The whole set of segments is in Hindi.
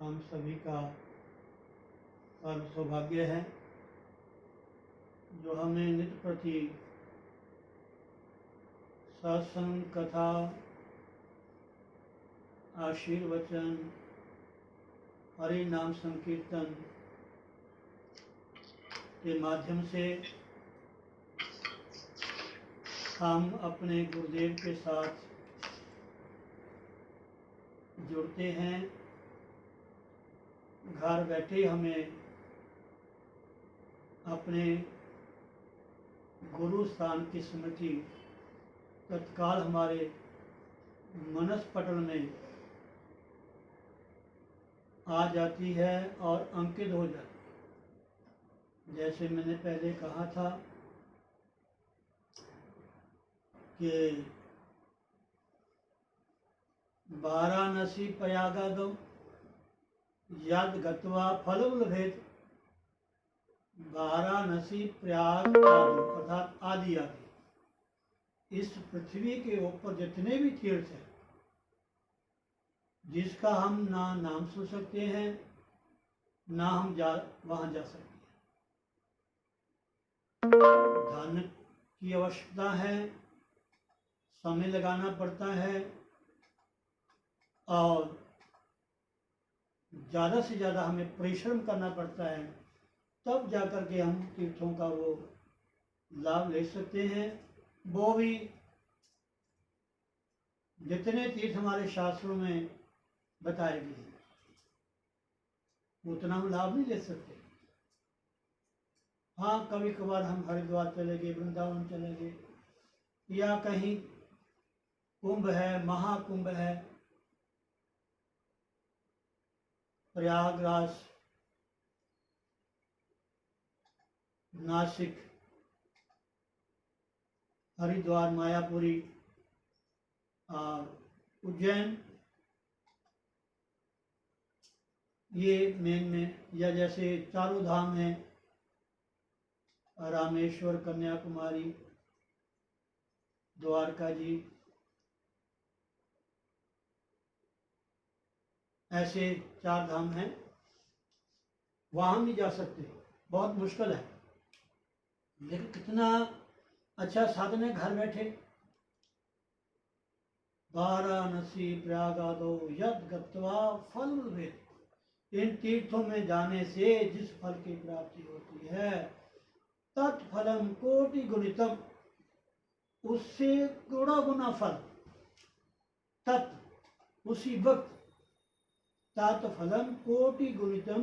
हम सभी का परम सौभाग्य है जो हमें नित्य प्रति सत्संग, कथा, आशीर्वचन, हरि नाम संकीर्तन के माध्यम से हम अपने गुरुदेव के साथ जुड़ते हैं। घर बैठे हमें अपने गुरु स्थान की स्मृति तत्काल हमारे मनस पटल में आ जाती है और अंकित हो जाती है। जैसे मैंने पहले कहा था कि वाराणसी प्रयागादो यद गत्वा फलम लभेत। वाराणसी, प्रयाग आदि अर्थात आदि आदि इस पृथ्वी के ऊपर जितने भी तीर्थ हैं जिसका हम ना नाम सुन सकते हैं ना हम वहाँ जा सकते हैं। धन की आवश्यकता है, समय लगाना पड़ता है और ज़्यादा से ज़्यादा हमें परिश्रम करना पड़ता है, तब जाकर के हम तीर्थों का वो लाभ ले सकते हैं। वो भी जितने तीर्थ हमारे शास्त्रों में बताए गए हैं उतना हम लाभ नहीं ले सकते। हाँ, कभी कभार हम हरिद्वार चले गए, वृंदावन चले गए, या कहीं कुंभ है, महाकुंभ है, प्रयागराज, नासिक, हरिद्वार, मायापुरी और उज्जैन, ये मेन में, या जैसे चारों धाम हैं, रामेश्वर, कन्याकुमारी, द्वारका जी, ऐसे 4 धाम हैं। वहाँ नहीं जा सकते, बहुत मुश्किल है। लेकिन कितना अच्छा साधन है घर बैठे। वाराणसी प्रयागादो यद गत्वा फल लभेत। इन तीर्थों में जाने से जिस फल की प्राप्ति होती है तत्फलम कोटि गुणितम, उससे करोड़ों गुना फल। तत् उसी वक्त, तत्फलम कोटि गुणितम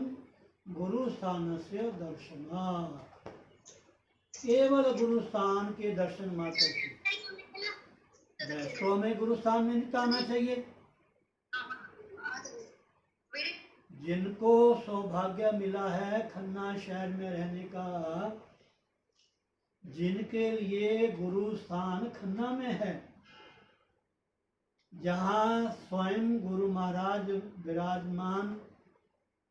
गुरु स्थान से दर्शनात्। केवल गुरु स्थान के दर्शन मात्र से। वैष्णव में गुरु स्थान में नहीं आना चाहिए। जिनको सौभाग्य मिला है खन्ना शहर में रहने का, जिनके लिए गुरु स्थान खन्ना में है, जहाँ स्वयं गुरु महाराज विराजमान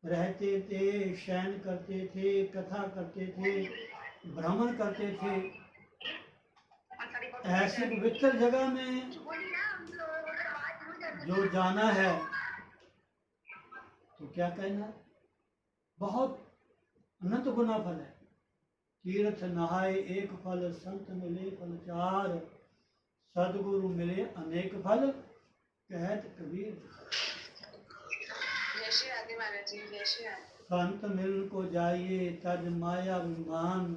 रहते थे, शयन करते थे, कथा करते थे, भ्रमण करते थे, ऐसी पवित्र जगह में जो जाना है तो क्या कहना, बहुत अनंत गुना फल है। तीर्थ नहाए एक फल, संत मिले फल 4, सदगुरु मिले अनेक फल, कहत कबीर। संत मिल को जाइए तज माया अभिमान,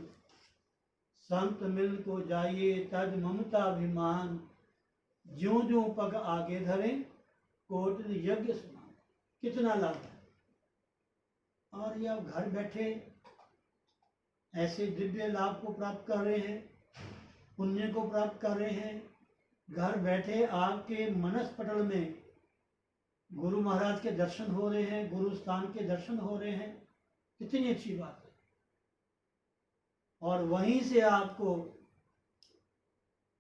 संत मिल को जाइए तज ममता अभिमान, ज्यों ज्यों पग आगे धरे कोटि यज्ञ समान। कितना लाभ है। और ये आप घर बैठे ऐसे दिव्य लाभ को प्राप्त कर रहे हैं, पुण्य को प्राप्त कर रहे हैं। घर बैठे आपके मनस पटल में गुरु महाराज के दर्शन हो रहे हैं, गुरु स्थान के दर्शन हो रहे हैं। कितनी अच्छी बात है। और वहीं से आपको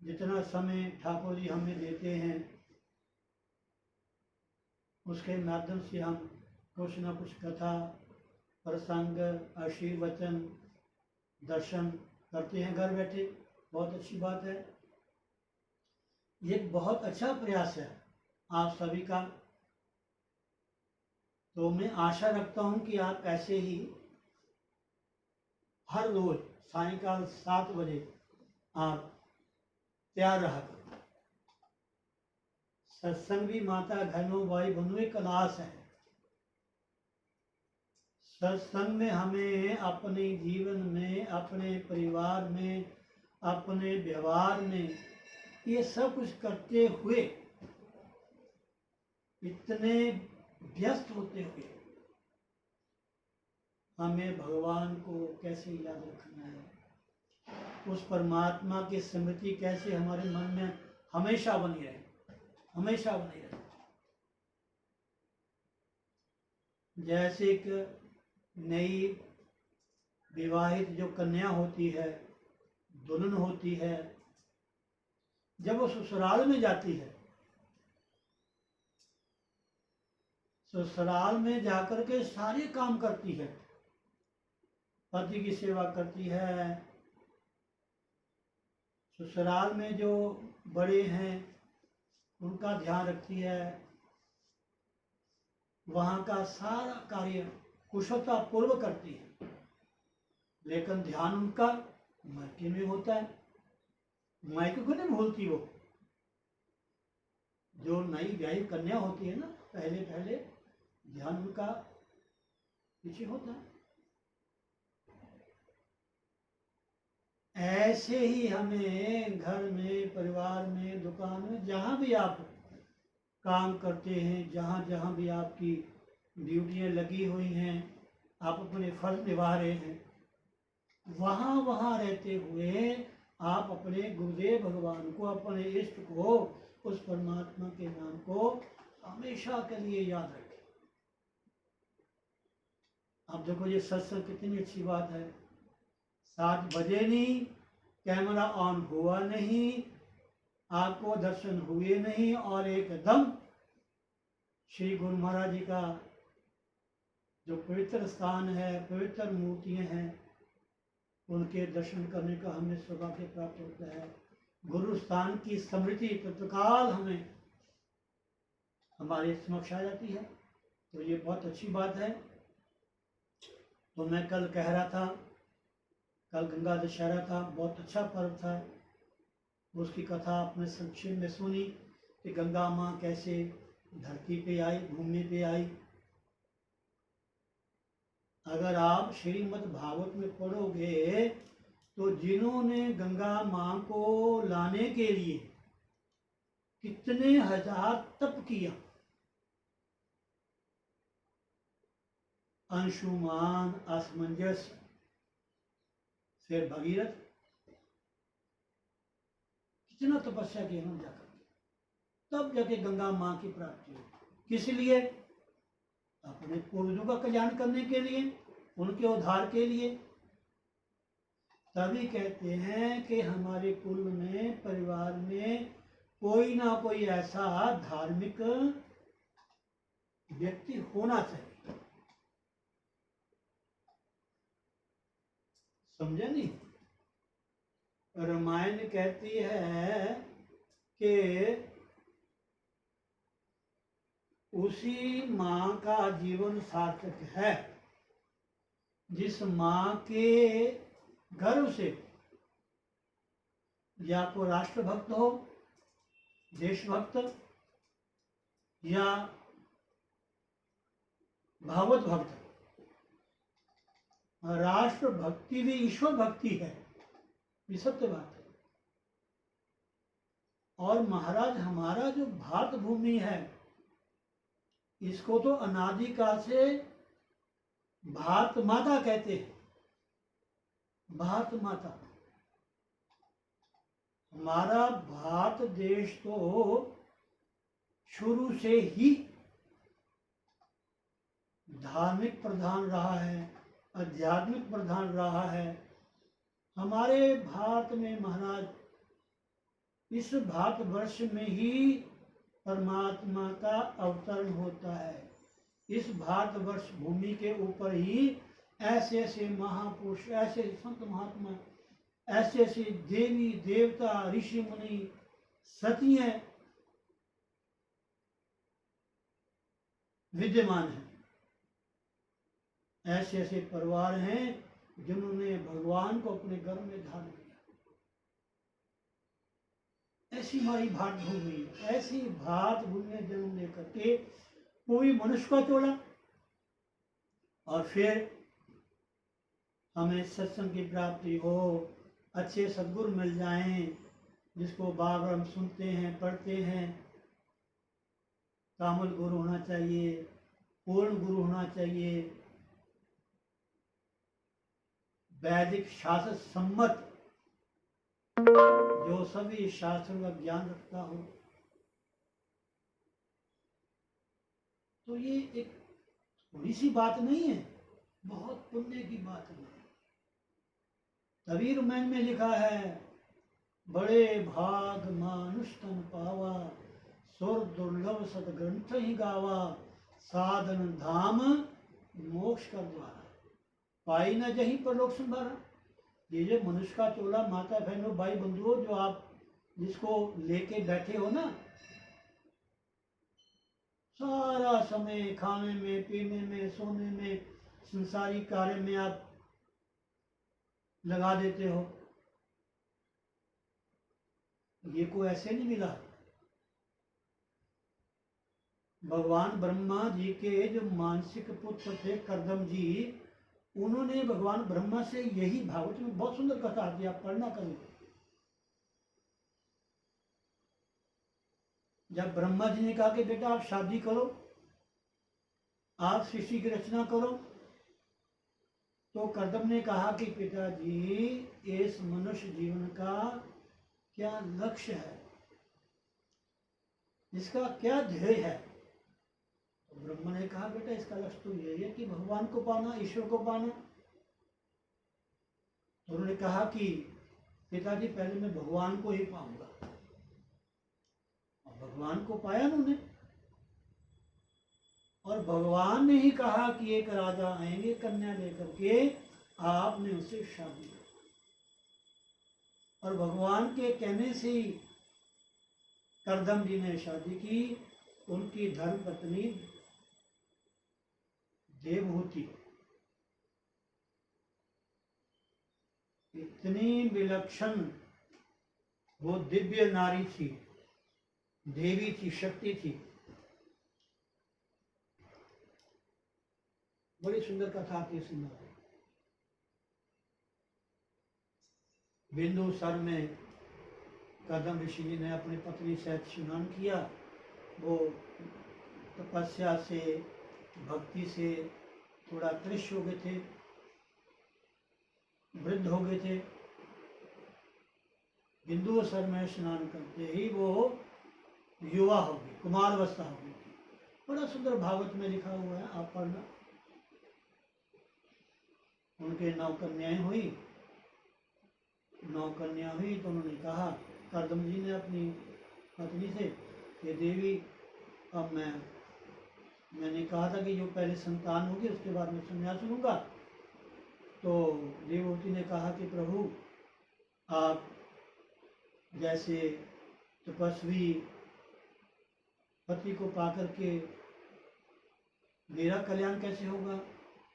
जितना समय ठाकुर जी हमें देते हैं उसके माध्यम से हम कुछ न कुछ कथा, प्रसंग, आशीर्वचन, दर्शन करते हैं घर बैठे। बहुत अच्छी बात है। ये बहुत अच्छा प्रयास है आप सभी का। तो मैं आशा रखता हूँ कि आप ऐसे ही हर रोज सायंकाल 7 बजे आप तैयार रहा करो। सत्संग भी माता बहनों भाई बंधुओं एक क्लास है। सत्संग में हमें अपने जीवन में, अपने परिवार में, अपने व्यवहार में ये सब कुछ करते हुए, इतने व्यस्त होते हुए हमें भगवान को कैसे याद रखना है, उस परमात्मा की स्मृति कैसे हमारे मन में हमेशा बनी रहे, हमेशा बनी रहे। जैसे एक नई विवाहित जो कन्या होती है, दुल्हन होती है, जब वो ससुराल में जाती है, ससुराल में जाकर के सारे काम करती है, पति की सेवा करती है, ससुराल में जो बड़े हैं उनका ध्यान रखती है, वहाँ का सारा कार्य कुशलता पूर्व करती है, लेकिन ध्यान उनका मायके में होता है। मायके को नहीं भूलती वो। जो नई ब्याही कन्या होती है ना, पहले पहले ध्यान उनका पीछे होता है। ऐसे ही हमें घर में, परिवार में, दुकान में, जहाँ भी आप काम करते हैं, जहाँ जहाँ भी आपकी ड्यूटियाँ लगी हुई हैं, आप अपने फर्ज निभा रहे हैं, वहाँ वहाँ रहते हुए आप अपने गुरुदेव भगवान को, अपने इष्ट को, उस परमात्मा के नाम को हमेशा के लिए याद रखें। अब देखो ये सत्संग कितनी अच्छी बात है। 7 बजे नहीं, कैमरा ऑन हुआ नहीं, आपको दर्शन हुए नहीं, और एकदम श्री गुरु महाराज जी का जो पवित्र स्थान है, पवित्र मूर्तियाँ हैं, उनके दर्शन करने का हमें सौभाग्य प्राप्त होता है। गुरु स्थान की स्मृति तत्काल हमें हमारे समक्ष आ जाती है, तो ये बहुत अच्छी बात है। तो मैं कल कह रहा था, कल गंगा दशहरा था, बहुत अच्छा पर्व था। उसकी कथा आपने संक्षेप में सुनी कि गंगा माँ कैसे धरती पे आई, भूमि पे आई। अगर आप श्रीमद् भागवत में पढ़ोगे तो जिन्होंने गंगा माँ को लाने के लिए कितने हजार तप किया, अंशुमान, असमंजस, फिर भगीरथ, कितना तपस्या की उन्होंने जाकर, तब जाके गंगा माँ की प्राप्ति हुई। किस लिए? अपने पूर्वजों का कल्याण करने के लिए, उनके उद्धार के लिए। तभी कहते हैं कि हमारे कुल में, परिवार में कोई ना कोई ऐसा धार्मिक व्यक्ति होना चाहिए। समझे नहीं? रामायण कहती है कि उसी माँ का जीवन सार्थक है जिस माँ के गर्भ से या को राष्ट्रभक्त हो, देशभक्त, या भागवत भक्त। राष्ट्र भक्ति भी ईश्वर भक्ति है, ये सत्य बात है। और महाराज हमारा जो भारत भूमि है, इसको तो अनादिकाल से भारत माता कहते हैं। भारत माता, हमारा भारत देश तो शुरू से ही धार्मिक प्रधान रहा है, आध्यात्मिक प्रधान रहा है। हमारे भारत में महाराज, इस भारतवर्ष में ही परमात्मा का अवतरण होता है। इस भारतवर्ष भूमि के ऊपर ही ऐसे ऐसे महापुरुष, ऐसे संत महात्मा, ऐसे ऐसे देवी देवता, ऋषि मुनि, सतियां विद्यमान हैं। ऐसे ऐसे परिवार हैं जिन्होंने भगवान को अपने घर में धारण किया। ऐसी हमारी भाट भूमि, ऐसी भाट भूमि में जन्म लेकर के कोई मनुष्य का चोला, और फिर हमें सत्संग की प्राप्ति हो, अच्छे सद्गुरु मिल जाएं, जिसको बार बार हम सुनते हैं, पढ़ते हैं। कामल गुरु होना चाहिए, पूर्ण गुरु होना चाहिए, वैदिक शास्त्र सम्मत, जो सभी शास्त्रों का ज्ञान रखता हो। तो ये एक थोड़ी सी बात नहीं है, बहुत पुण्य की बात है। तभी रामायण में लिखा है, बड़े भाग मानुष तन पावा, सुर दुर्लभ सदग्रंथ ही गावा, साधन धाम मोक्ष का द्वारा, पाई न जहीं पर लोक संभारा। ये जो मनुष्य का चोला, माता बहनों भाई बंधुओं, जो आप जिसको लेके बैठे हो ना, सारा समय खाने में, पीने में, सोने में, संसारी कार्य में आप लगा देते हो, ये को ऐसे नहीं मिला। भगवान ब्रह्मा जी के जो मानसिक पुत्र थे कर्दम जी, उन्होंने भगवान ब्रह्मा से यही, भागवत में बहुत सुंदर कथा आती है, आप पढ़ना करें। जब ब्रह्मा जी ने कहा कि बेटा आप शादी करो, आप सृष्टि की रचना करो, तो कर्दम ने कहा कि पिताजी, इस मनुष्य जीवन का क्या लक्ष्य है, इसका क्या ध्येय है। तो ब्रह्मा ने कहा बेटा इसका लक्ष्य तो यही है कि भगवान को पाना, ईश्वर को पाना। तो उन्होंने कहा कि पिताजी पहले मैं भगवान को ही पाऊंगा। और भगवान को पाया उन्होंने, और भगवान ने ही कहा कि एक राजा आएंगे कन्या लेकर के, आपने उससे शादी की। और भगवान के कहने से ही कर्दम जी ने शादी की। उनकी धर्म पत्नी देवहूति इतनी विलक्षण, वो दिव्य नारी थी, देवी थी, शक्ति थी। बड़ी सुंदर कथा आती है सुंदर। बिंदुसर में कर्दम ऋषि जी ने अपनी पत्नी सहित स्नान किया। वो तपस्या से, भक्ति से थोड़ा तृष्ण हो गए थे, वृद्ध हो गए थे। बिंदुसर में स्नान करते ही वो युवा हो गई, कुमार अवस्था हो गई थी। बड़ा सुंदर भागवत में लिखा हुआ है, आप पढ़ना। उनके 9 कन्याएं हुई। 9 कन्या हुई तो उन्होंने कहा, कर्दम जी ने अपनी पत्नी से कि देवी, अब मैंने कहा था कि जो पहले संतान होगी उसके बाद मैं संन्यास लूँगा। तो देवहूति ने कहा कि प्रभु, आप जैसे तपस्वी पति को पाकर के मेरा कल्याण कैसे होगा,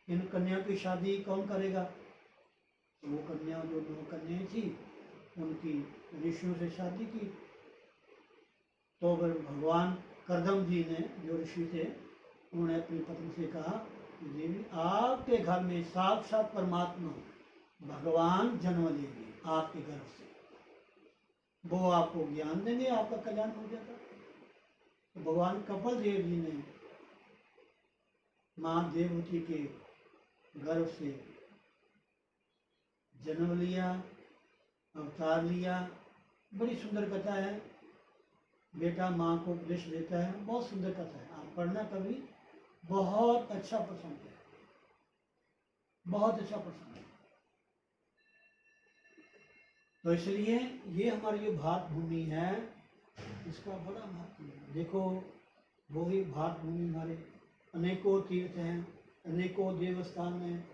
इन कन्या की शादी कौन करेगा। तो वो कन्या, जो 9 कन्याएं थी, उनकी ऋषियों से शादी की। तो फिर भगवान कर्दम जी ने, जो ऋषि थे, उन्होंने अपनी पत्नी से कहा कि देवी, आपके घर में साक्षात परमात्मा भगवान जन्म लेंगे आपके घर से, वो आपको ज्ञान देंगे, आपका कल्याण हो जाता। तो भगवान कपिल देव जी ने माँ देवहूति के गर्भ से जन्म लिया, अवतार लिया। बड़ी सुंदर कथा है। बेटा माँ को उपदेश देता है, बहुत सुंदर कथा है, आप पढ़ना कभी। बहुत अच्छा प्रसंग है, बहुत अच्छा प्रसंग है। तो इसलिए ये हमारी जो भारत भूमि है, इसका बड़ा महत्व है। देखो, वो ही भारत भूमि हमारे अनेकों तीर्थ हैं, अनेकों देवस्थान हैं,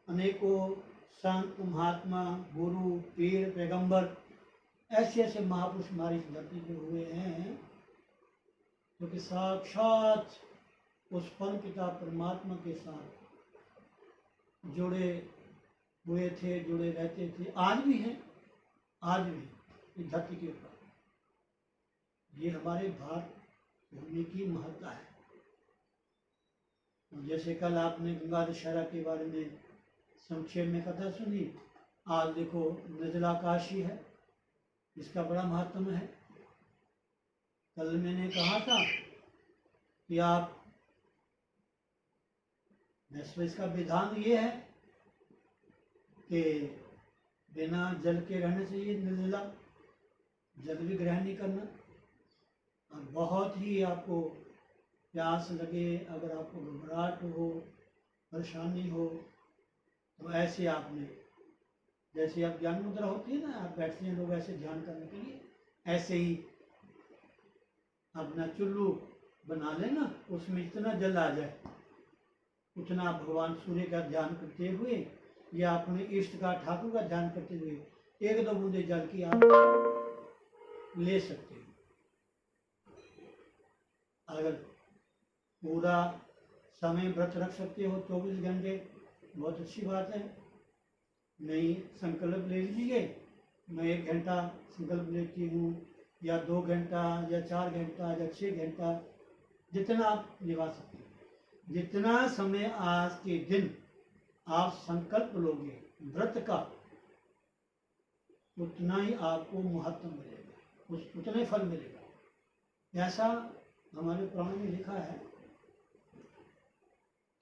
अनेकों संत महात्मा, गुरु, पीर, पैगंबर, ऐसे ऐसे महापुरुष हमारी इस धरती पे हुए हैं, जो कि साक्षात उस परम पिता परमात्मा के साथ जुड़े हुए थे, जुड़े रहते थे, आज भी हैं, आज भी इस धरती के ऊपर। ये हमारे भारत भूमि की महत्ता है। जैसे कल आपने गंगा दशहरा के बारे में संक्षेप में कथा सुनी, आज देखो निर्जला काशी है, इसका बड़ा महत्व है। कल मैंने कहा था कि आप इसका विधान ये है कि बिना जल के रहना चाहिए, निर्जला, जल भी ग्रहण नहीं करना। और बहुत ही आपको प्यास लगे, अगर आपको घबराहट हो, परेशानी हो, तो ऐसे आपने, जैसे आप ज्ञान मुद्रा होती है ना, आप बैठते हैं लोग ऐसे ध्यान करने के लिए, ऐसे ही अपना चुल्लू बना लेना, उसमें इतना जल आ जाए, उतना भगवान सूर्य का ध्यान करते हुए या अपने इष्ट का, ठाकुर का ध्यान करते हुए 1-2 बूंदे जल की आप ले सकते हो। अगर पूरा समय व्रत रख सकते हो 24 घंटे, बहुत अच्छी बात है। नहीं, संकल्प ले लीजिए, मैं 1 घंटा संकल्प लेती हूँ, या 2 घंटा, या 4 घंटा, या 6 घंटा, जितना आप निभा सकते हो। जितना समय आज के दिन आप संकल्प लोगे व्रत का, उतना ही आपको महत्व मिलेगा, उतना ही फल मिलेगा। ऐसा हमारे पुराण में लिखा है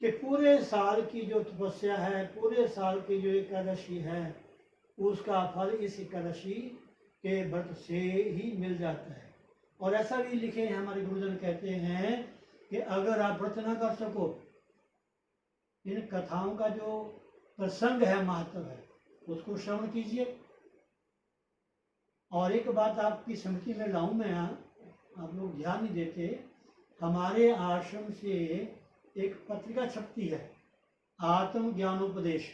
कि पूरे साल की जो तपस्या है, पूरे साल की जो एकादशी है, उसका फल इस एकादशी के व्रत से ही मिल जाता है। और ऐसा भी लिखे हैं हमारे गुरुजन, कहते हैं कि अगर आप व्रत ना कर सको, इन कथाओं का जो प्रसंग है, महत्व है, उसको श्रवण कीजिए। और एक बात आपकी स्मृति में लाऊं मैं, आप लोग ध्यान नहीं देते, हमारे आश्रम से एक पत्रिका छपती है, आत्म ज्ञानोपदेश।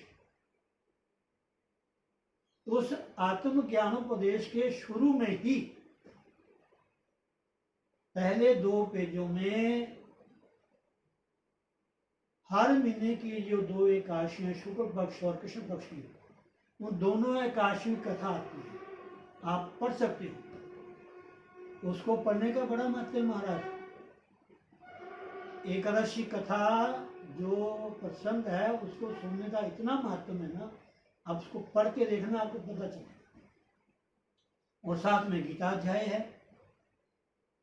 उस आत्म ज्ञानोपदेश के शुरू में ही पहले 2 पेजों में हर महीने की जो 2 एकादशियां, शुक्ल पक्ष और कृष्ण पक्ष की, उन दोनों एकादशी की कथा आती है, आप पढ़ सकते हो। उसको पढ़ने का बड़ा महत्व है महाराज। एकादशी कथा जो प्रसंग है, उसको सुनने का इतना महत्व है ना, आप उसको पढ़ के देखना, आपको पता चलेगा। और साथ में गीता अध्याय है,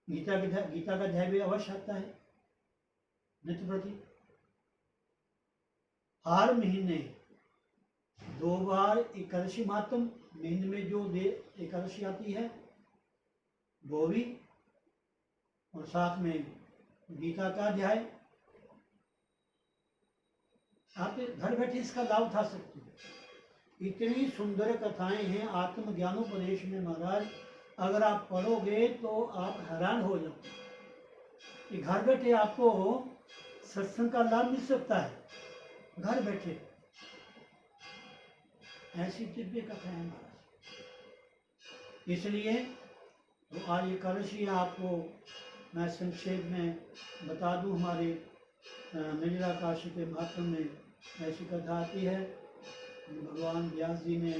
गीता का अध्याय भी अवश्य आता है नित्य प्रति। हर महीने 2 बार एकादशी मातम, महीने में जो एकादशी आती है वो भी, और साथ में गीता का अध्याय। आप घर बैठे इसका लाभ उठा सकते हो। इतनी सुंदर कथाएं हैं आत्मज्ञानोपदेश में महाराज, अगर आप पढ़ोगे तो आप हैरान हो जाओगे। घर बैठे आपको सत्संग का लाभ मिल सकता है, घर बैठे। ऐसी दिव्य कथा है महाराज। इसलिए तो आज एकादशी आपको मैं संक्षेप में बता दूं, हमारे निर्जला काशी के महात्म में ऐसी कथा आती है। भगवान व्यास जी ने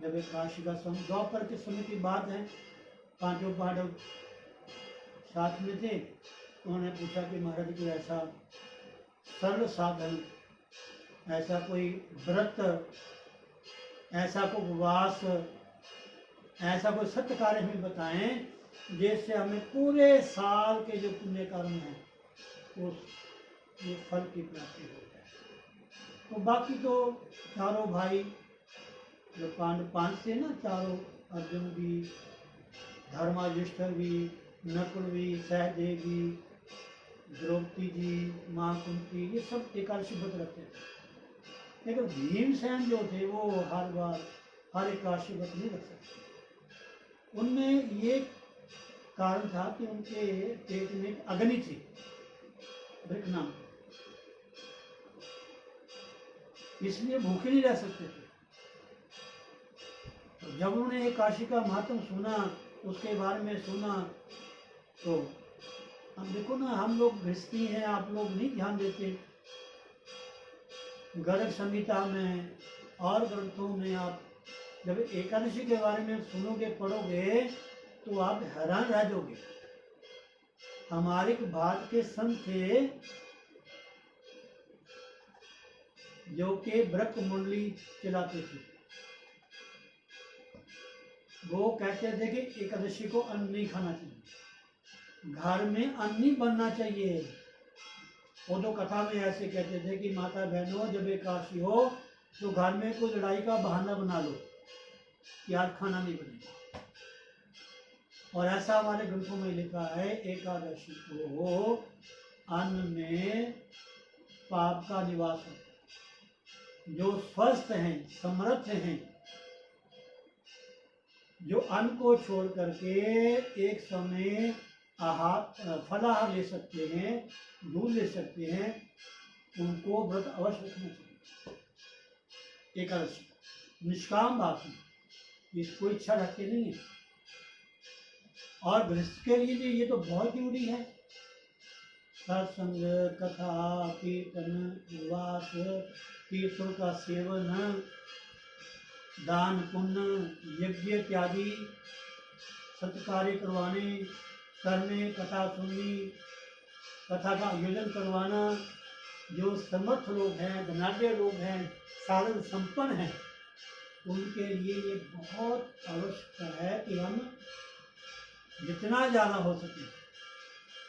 जब एक काशी का समय, द्वापर के समय की बात है, 5 पांडव साथ में थे, उन्होंने पूछा कि महाराज कोई ऐसा सरल साधन, ऐसा कोई व्रत, ऐसा कोई उपवास, ऐसा कोई सत्य कार्य हमें बताएं जिससे हमें पूरे साल के जो पुण्य कर्म हैं उस ये फल की प्राप्ति हो जाए। तो बाकी तो चारों भाई जो 5 थे ना, चारों, अर्जुन भी, धर्मायुष्ठिर भी, नकुल भी, सहदेव भी, द्रौपदी जी, माँ कुंती, ये सब एकादशी व्रत रखते थे। लेकिन भीमसेन जो थे वो हर बार हर एकादशी व्रत नहीं रख सकते। उनमें ये कारण था कि उनके पेट में अग्नि थी, वृक नाम, इसलिए भूखे नहीं रह सकते थे। तो जब उन्होंने एकादशी का महत्व सुना, उसके बारे में सुना, तो हम देखो ना, हम लोग गृहस्थी हैं, आप लोग नहीं ध्यान देते। गर्ग संहिता में और ग्रंथों में आप जब एकादशी के बारे में सुनोगे पढ़ोगे तो आप हैरान रह जाओगे। हमारे भारत के संत थे जो कि ब्रह्म मुरली चलाते थे। वो कहते थे कि एकादशी को अन्न नहीं खाना चाहिए, घर में अन्न नहीं बनना चाहिए। वो तो कथा में ऐसे कहते थे कि माता बहनों जब एकादशी हो तो घर में कोई लड़ाई का बहाना बना लो कि आज खाना नहीं बनेगा। और ऐसा हमारे ग्रंथों में लिखा है एकादशी को अन्न में पाप का निवास होता है। जो स्वस्थ हैं, समर्थ हैं, जो अन्न को छोड़ करके एक समय फलाहार ले सकते हैं, दूध ले सकते हैं, उनको व्रत अवश्य रखना चाहिए। एकादशी निष्काम बात है, इसको इच्छा रखते नहीं है। और गृहस्थ के लिए ये तो बहुत जरूरी है। सत्संग, कथा, कीर्तन, उपवास, तीर्थों का सेवन, दान पुण्य, यज्ञ इत्यादि सत्कार्य करने, कथा सुननी, कथा का आयोजन करवाना। जो समर्थ लोग हैं, धनाढ्य लोग हैं, साधन संपन्न हैं, उनके लिए ये बहुत आवश्यक है कि हम जितना ज़्यादा हो सके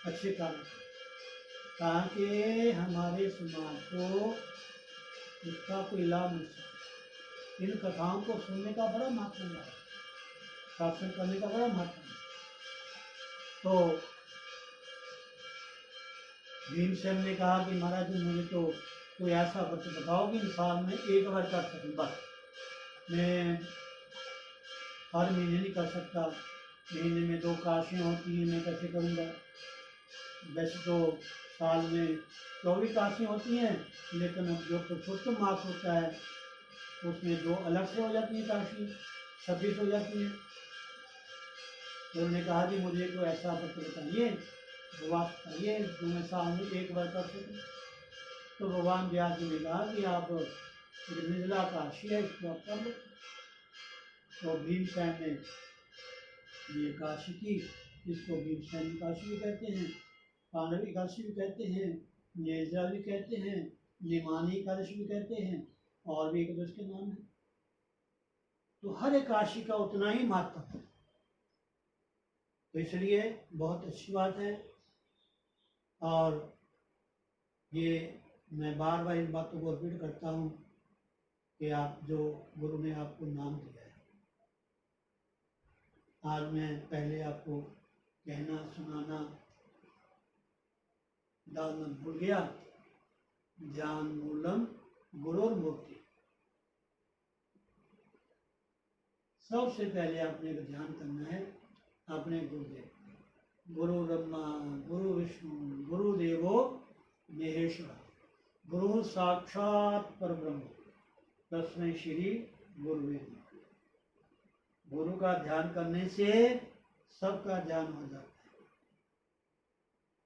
अच्छे कार्य करें, ताकि हमारे समाज को उसका कोई लाभ मिल सके। इन कथाओं को सुनने का बड़ा महत्व है, सत्संग करने का बड़ा महत्व है। तो भीमसेन ने कहा कि महाराज मुझे तो कोई ऐसा व्रत बताओ कि साल में एक बार कर सकूं, बस मैं हर महीने नहीं कर सकता, महीने में 2 काशियाँ होती हैं, मैं कैसे करूँगा। वैसे तो साल में 24 काशियाँ होती हैं, लेकिन अब जो पुरुषोत्तम मास होता है उसमें 2 अलग से हो जाती हैं काशी, 26 हो जाती हैं। तो उन्होंने कहा कि मुझे कोई ऐसा व्रत बताइए, उपवास बताइए जो मैं साल में एक बार कर सकूँ। तो भगवान व्यास जी ने कहा कि आप निर्जला काशी है, इसको आप कर लो। तो भीमसेन ने ये काशी की, इसको भीमसेन काशी भी कहते हैं, पांडव एकादशी भी कहते हैं, निर्जला भी कहते हैं, निमानी एकादशी भी कहते हैं, और भी एकादशी के नाम है। तो हर एकादशी का उतना ही महत्व है। तो इसलिए बहुत अच्छी बात है। और ये मैं बार बार इन बातों को रिपीट करता हूँ कि आप जो गुरु ने आपको नाम दिया है, आज मैं पहले आपको कहना सुनाना डालना भूल गया। ध्यान मूलम गुरुर्मूर्ति। सबसे पहले आपने ध्यान करना है अपने गुरुदेव। गुरु ब्रह्मा गुरु विष्णु गुरुदेवो महेश्वर, गुरु साक्षात परब्रह्म तस्मै श्री गुरुवे नमः। गुरु का ध्यान करने से सबका ध्यान हो जाता है।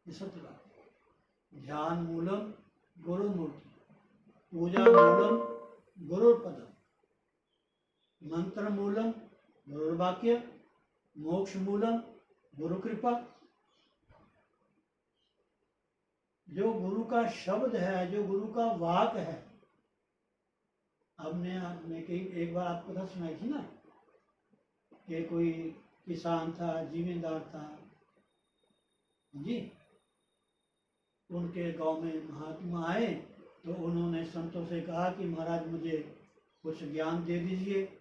ये सत्य बात है। ध्यान मूलम गुरु मूर्ति, पूजा मूलम गुरु पदम, मंत्र मूलम गुरु वाक्य, मोक्ष मूलम गुरु कृपा। जो गुरु का शब्द है, जो गुरु का वाक है, हमने कहीं एक बार आपको कथा सुनाई थी ना कि कोई किसान था, जिम्मेदार था जी, उनके गांव में महात्मा आए तो उन्होंने संतों से कहा कि महाराज मुझे कुछ ज्ञान दे दीजिए।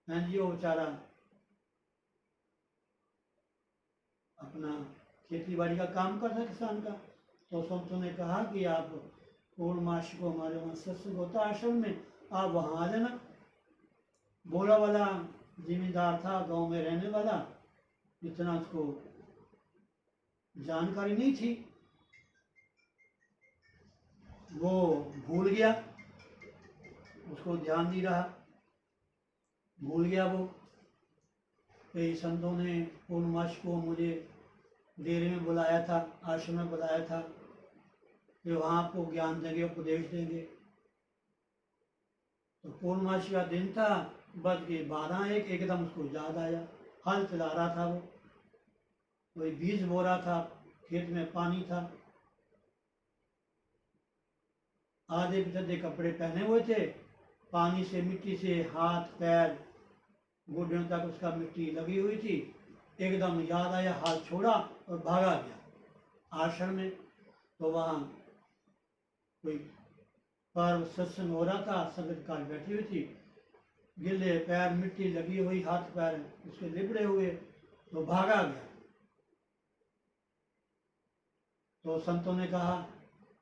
जी वो बेचारा अपना खेती बाड़ी का काम करता किसान का। तो संतों ने कहा कि आप पूर्णमासी को हमारे वहाँ सत्संग होता आश्रम में, आप वहाँ आ जाना। बोला वाला जिम्मेदार था, गांव में रहने वाला, इतना उसको जानकारी नहीं थी, वो भूल गया, उसको ध्यान नहीं रहा, भूल गया वो। कई संतों ने पूर्णमासी को मुझे डेरे में बुलाया था, आश्रम में बुलाया था, कि वहाँ आपको ज्ञान देंगे, उपदेश देंगे। तो पूर्णमासी का दिन था, बज गए 12-1, एकदम उसको याद आया। हल चला रहा था वो, कोई बीज बो रहा था, खेत में पानी था, आधे पिछले कपड़े पहने हुए थे, पानी से मिट्टी से हाथ पैर घुटनों तक उसका मिट्टी लगी हुई थी। एकदम याद आया, हाथ छोड़ा और भागा गया आश्रम में। तो वहाँ कोई पर्व सत्संग हो रहा था, संगत काल बैठी हुई थी, गिले पैर, मिट्टी लगी हुई, हाथ पैर उसके लिबड़े हुए, तो भागा गया। तो संतों ने कहा,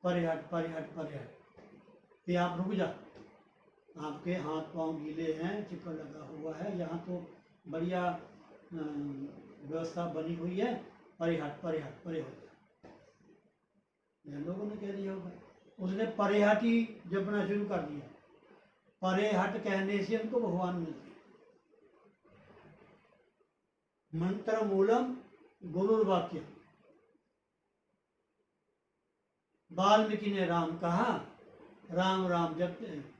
परे हट परे हट परे हट, ये आप रुक जा, आपके हाथ पांव गीले हैं, चिपड़ लगा हुआ है, यहाँ तो बढ़िया व्यवस्था बनी हुई है, परे हट परे हट, परे हो जा। लोगों ने कह दिया होगा, उसने परे हट ही जपना शुरू कर दिया। परे हट कहने से उनको भगवान मिलते। मंत्र मूलम गुरु वाक्य। वाल्मीकि ने राम कहा, राम राम जब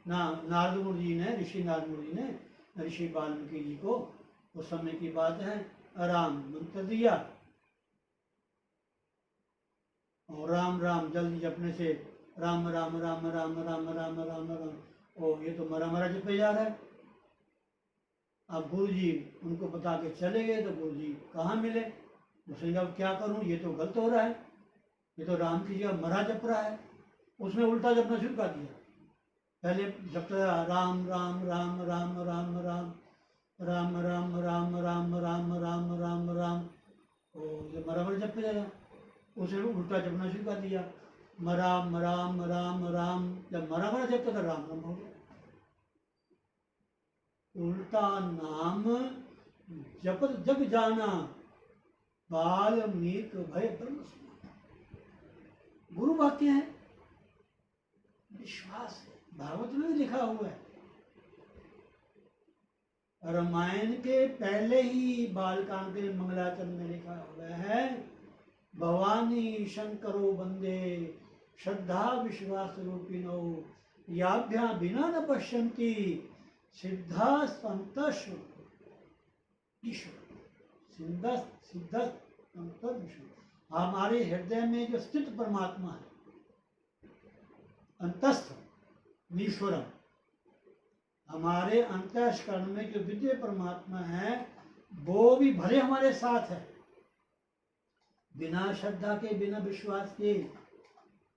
नारद मुनि जी ने, ऋषि नारद मुनि ने ऋषि वाल्मीकि जी को, उस समय की बात है, राम मंत्र दिया, और राम राम जल्दी जपने से राम राम राम राम राम राम राम राम, ओ ये तो मरा मरा जपे जा रहा है। अब गुरु जी उनको बता के चले गए, तो गुरु जी कहाँ मिले। उसने कहा क्या करूं, ये तो गलत हो रहा है, ये तो राम की जगह मरा जप रहा है। उसने उल्टा जपना शुरू कर दिया। पहले जपता रहा राम राम राम राम राम राम राम राम राम राम राम राम राम राम, और ये मरा मरा जपते जाएगा। उसने उल्टा जपना शुरू कर दिया, मराम राम राम राम, जब मरा मरा जपता था राम राम हो गया। उल्टा नाम जपत जग जाना, वाल्मीक भय ब्रह्म समाना। गुरु वाक्य है, विश्वास है, भागवत में भी लिखा हुआ है। रामायण के पहले ही बालकांड के मंगलाचरण में लिखा हुआ है, भवानी शंकरो वंदे श्रद्धा विश्वास रूपिणो, याभ्या बिना न पश्यन्ति सिद्धा संतश ईश्वर। हमारे हृदय में जो स्थित परमात्मा है, अंतस्थ ईश्वरम, हमारे अंतःकरण में जो विद्य परमात्मा है, वो भी भले हमारे साथ है, बिना श्रद्धा के, बिना विश्वास के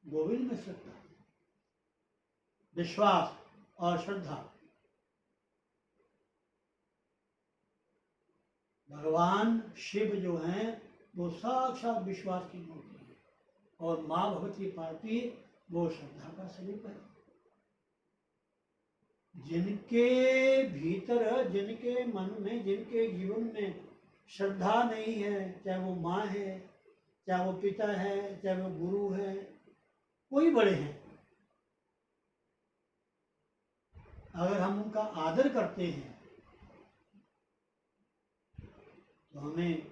वो भी नहीं मिल सकता। विश्वास और श्रद्धा, भगवान शिव जो हैं वो साक्षात विश्वास की मूर्ति है, और माँ भगवती पार्वती वो श्रद्धा का स्वरूप है। जिनके भीतर, जिनके मन में, जिनके जीवन में श्रद्धा नहीं है, चाहे वो माँ है, चाहे वो पिता है, चाहे वो गुरु है, कोई बड़े हैं, अगर हम उनका आदर करते हैं तो हमें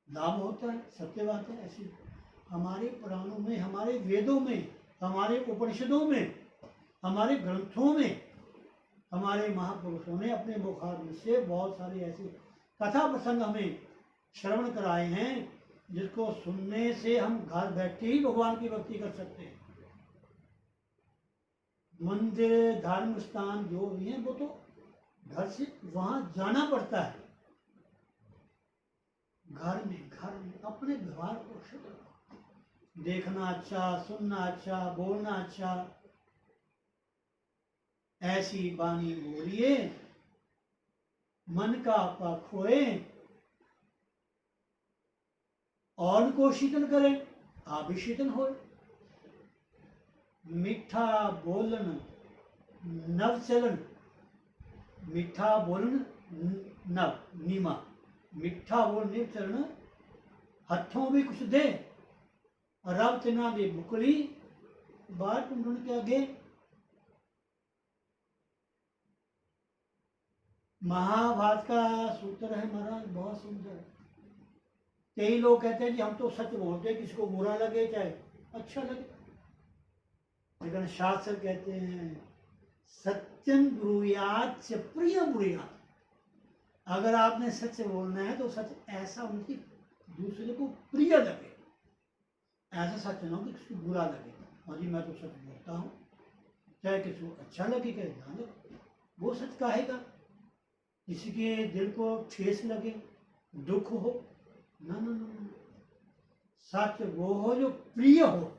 लाभ होता है। सत्य बात है ऐसी। हमारे पुराणों में, हमारे वेदों में, हमारे उपनिषदों में, हमारे ग्रंथों में, हमारे महापुरुषों ने अपने मुखार से बहुत सारे ऐसे कथा प्रसंग हमें श्रवण कराए हैं, जिसको सुनने से हम घर बैठे ही भगवान की भक्ति कर सकते हैं। मंदिर, धार्मिक स्थान जो भी हैं, वो तो घर से वहां जाना पड़ता है। घर में अपने व्यवहार को शुद्ध रखो, देखना अच्छा, सुनना अच्छा, बोलना अच्छा, ऐसी बानी बोलिए मन का पाप खोए, और को शीतल करे, आप भी शीतल हो। मीठा बोलन नव चलन, मीठा बोलन नव नीमा, मीठा बोल निव चरण, हथों भी कुछ दे, रब तिना दे बुकली, बात ढूंढ के आगे। महाभारत का सूत्र है महाराज, बहुत सुंदर। कई लोग कहते हैं कि हम तो सच बोलते हैं, किसी को बुरा लगे चाहे अच्छा लगे, लेकिन शास्त्र कहते हैं सत्यम ब्रूयात से प्रिय ब्रूयात। अगर आपने सच बोलना है तो सच ऐसा उनकी दूसरे को प्रिय लगे, ऐसा सच ना हो कि किसी को बुरा लगे। हाँ जी मैं तो सच बोलता हूँ, चाहे किसी को अच्छा लगे चाहे ना लगे, वो सच कहेगा। किसी के दिल को ठेस लगे, दुख हो, ना ना ना, सच वो हो जो प्रिय हो।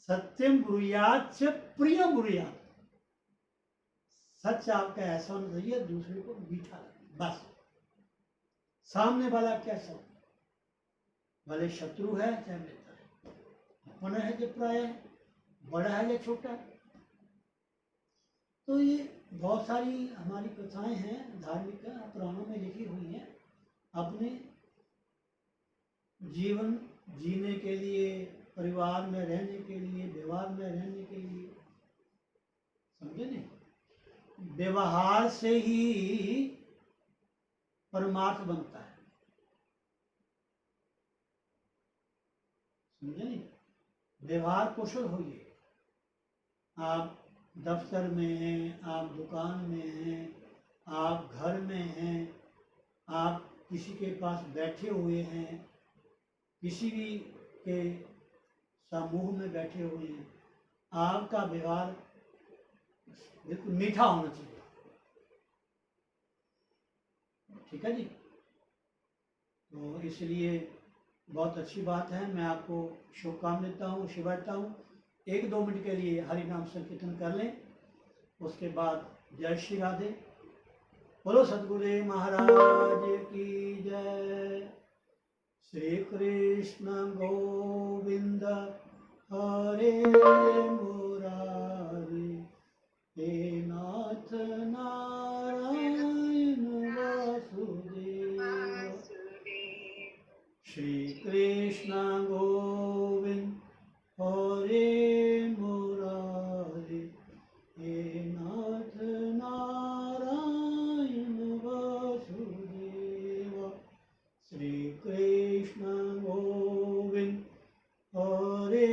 सत्यम ब्रूयात से प्रिय ब्रूयात। सच आपका ऐसा होना चाहिए दूसरे को मीठा लगे, बस। सामने वाला कैसा हो, भले शत्रु है चाहे मित्र है, अपना है जो पराया है, बड़ा है या छोटा है। तो ये बहुत सारी हमारी कथाएं हैं धार्मिक पुराणों में लिखी हुई हैं, अपने जीवन जीने के लिए, परिवार में रहने के लिए, व्यवहार में रहने के लिए, समझे नहीं। व्यवहार से ही परमार्थ बनता है, समझे नहीं। व्यवहार कुशल होइए। आप दफ्तर में हैं, आप दुकान में हैं, आप घर में हैं, आप किसी के पास बैठे हुए हैं, किसी भी के समूह में बैठे हुए हैं, आपका व्यवहार बिल्कुल मीठा होना चाहिए, ठीक है जी। तो इसलिए बहुत अच्छी बात है। मैं आपको शुभकामना देता हूँ, शिवाता हूँ। 1-2 मिनट के लिए हरि नाम संकीर्तन कर लें, उसके बाद जय श्री राधे। बोलो सतगुरुदेव महाराज की जय। श्री कृष्ण गोविंद हरे मुरारी, हे नाथ नारायण वासुदेव। श्री कृष्ण गोविंद हरे मुरारी, हे नाथ नारायण वासुदेव। श्री कृष्ण गोविंद हरे